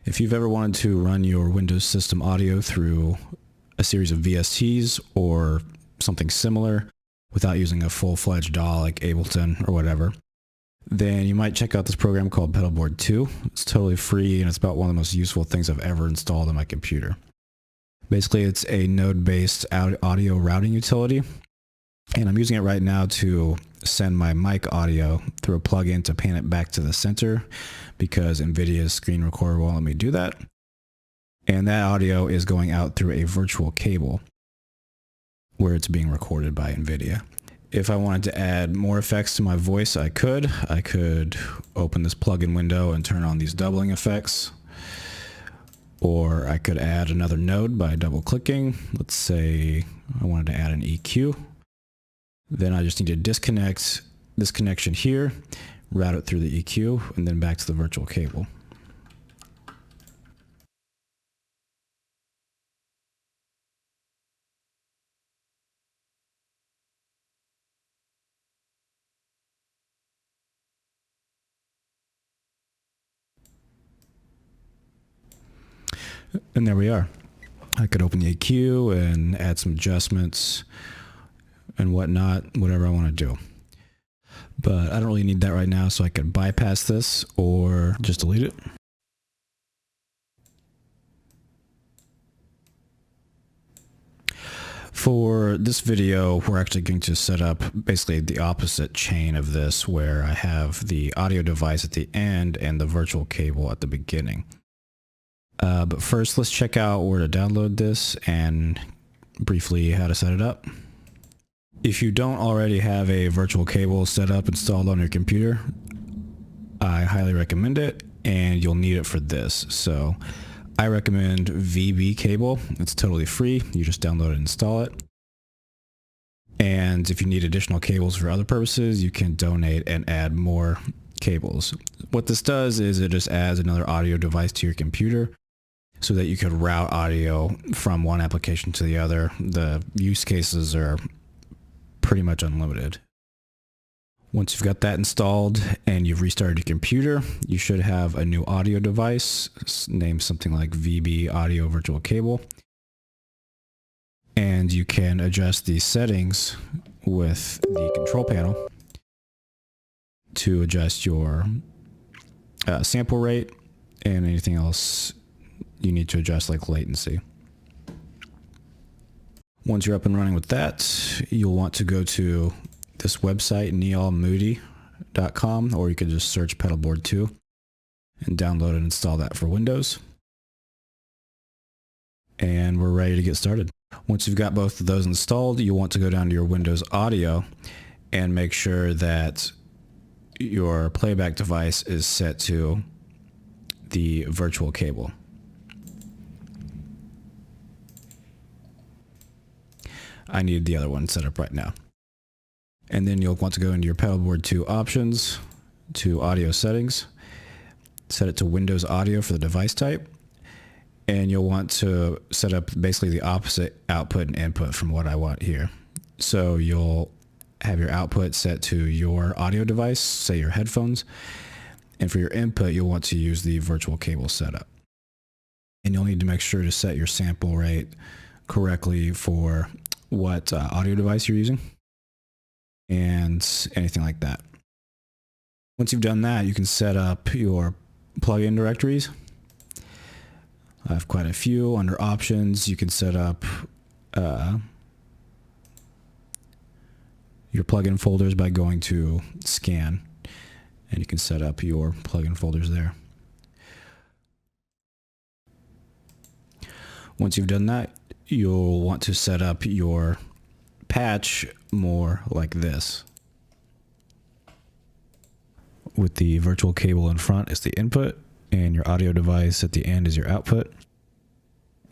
If you've ever wanted to run your Windows system audio through a series of VSTs or something similar without using a full-fledged DAW like Ableton or whatever, then you might check out this program called Pedalboard 2. It's totally free and it's about one of the most useful things I've ever installed on my computer. Basically, it's a node-based audio routing utility, and I'm using it right now to send my mic audio through a plugin to pan it back to the center because NVIDIA's screen recorder won't let me do that. And that audio is going out through a virtual cable where it's being recorded by NVIDIA. If I wanted to add more effects to my voice, I could. I could open this plugin window and turn on these doubling effects. Or I could add another node by double-clicking. Let's say I wanted to add an EQ. Then I just need to disconnect this connection here, route it through the EQ, and then back to the virtual cable. And there we are. I could open the EQ and add some adjustments and whatnot, whatever I want to do. But I don't really need that right now, so I could bypass this or just delete it. For this video, we're actually going to set up basically the opposite chain of this, where I have the audio device at the end and the virtual cable at the beginning. But first, let's check out where to download this and briefly how to set it up. If you don't already have a virtual cable set up installed on your computer, I highly recommend it, and you'll need it for this. So I recommend VB cable. It's totally free. You just download it and install it. And if you need additional cables for other purposes, you can donate and add more cables. What this does is it just adds another audio device to your computer so that you could route audio from one application to the other. The use cases are pretty much unlimited. Once you've got that installed and you've restarted your computer, you should have a new audio device named something like VB Audio Virtual Cable. And you can adjust the settings with the control panel to adjust your sample rate and anything else you need to adjust, like latency. Once you're up and running with that, you'll want to go to this website, nealmoody.com, or you could just search Pedalboard 2 and download and install that for Windows. And we're ready to get started. Once you've got both of those installed, you'll want to go down to your Windows Audio and make sure that your playback device is set to the virtual cable. I need the other one set up right now. And then you'll want to go into your Pedalboard 2 options, to audio settings, set it to Windows Audio for the device type, and you'll want to set up basically the opposite output and input from what I want here. So you'll have your output set to your audio device, say your headphones, and for your input you'll want to use the virtual cable setup. And you'll need to make sure to set your sample rate correctly for what audio device you're using and anything like that. Once you've done that, you can set up your plugin directories. I have quite a few. Under options, you can set up your plugin folders by going to scan, and you can set up your plugin folders there. Once you've done that, you'll want to set up your patch more like this. With the virtual cable in front is the input, and your audio device at the end is your output.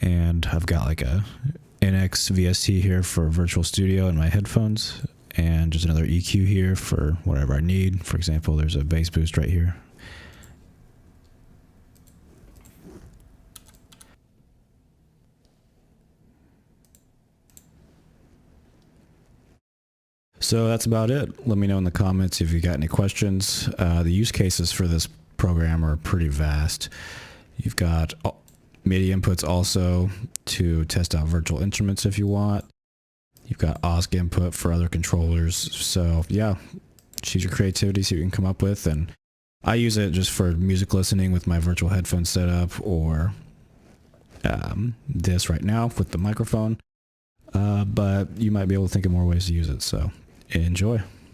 And I've got like a NX VST here for Virtual Studio and my headphones, and just another EQ here for whatever I need. For example, there's a bass boost right here. So that's about it. Let me know in the comments if you got any questions. The use cases for this program are pretty vast. You've got MIDI inputs also to test out virtual instruments if you want. You've got OSC input for other controllers. So yeah, choose your creativity, see what you can come up with. And I use it just for music listening with my virtual headphone setup, or this right now with the microphone. But you might be able to think of more ways to use it. So enjoy.